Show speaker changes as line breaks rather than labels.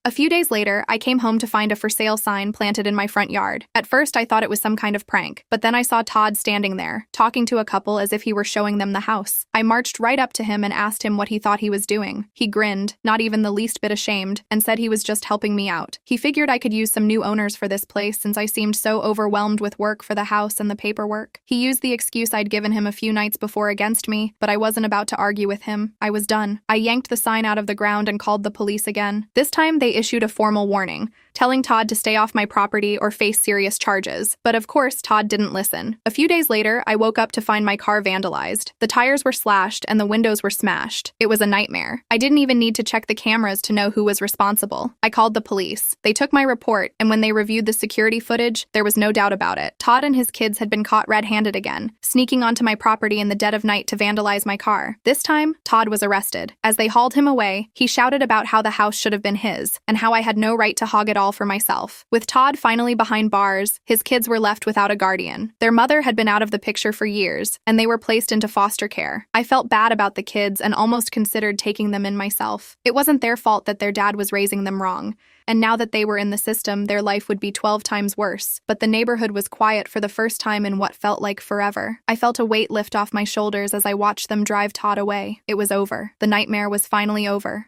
A few days later, I came home to find a for sale sign planted in my front yard. At first, I thought it was some kind of prank, but then I saw Todd standing there, talking to a couple as if he were showing them the house. I marched right up to him and asked him what he thought he was doing. He grinned, not even the least bit ashamed, and said he was just helping me out. He figured I could use some new owners for this place since I seemed so overwhelmed with work for the house and the paperwork. He used the excuse I'd given him a few nights before against me, but I wasn't about to argue with him. I was done. I yanked the sign out of the ground and called the police again. This time, they issued a formal warning, telling Todd to stay off my property or face serious charges. But of course, Todd didn't listen. A few days later, I woke up to find my car vandalized. The tires were slashed and the windows were smashed. It was a nightmare. I didn't even need to check the cameras to know who was responsible. I called the police. They took my report, and when they reviewed the security footage, there was no doubt about it. Todd and his kids had been caught red-handed again, sneaking onto my property in the dead of night to vandalize my car. This time, Todd was arrested. As they hauled him away, he shouted about how the house should have been his, and how I had no right to hog it all for myself. With Todd finally behind bars, his kids were left without a guardian. Their mother had been out of the picture for years, and they were placed into foster care. I felt bad about the kids and almost considered taking them in myself. It wasn't their fault that their dad was raising them wrong, and now that they were in the system, their life would be 12 times worse. But the neighborhood was quiet for the first time in what felt like forever. I felt a weight lift off my shoulders as I watched them drive Todd away. It was over. The nightmare was finally over.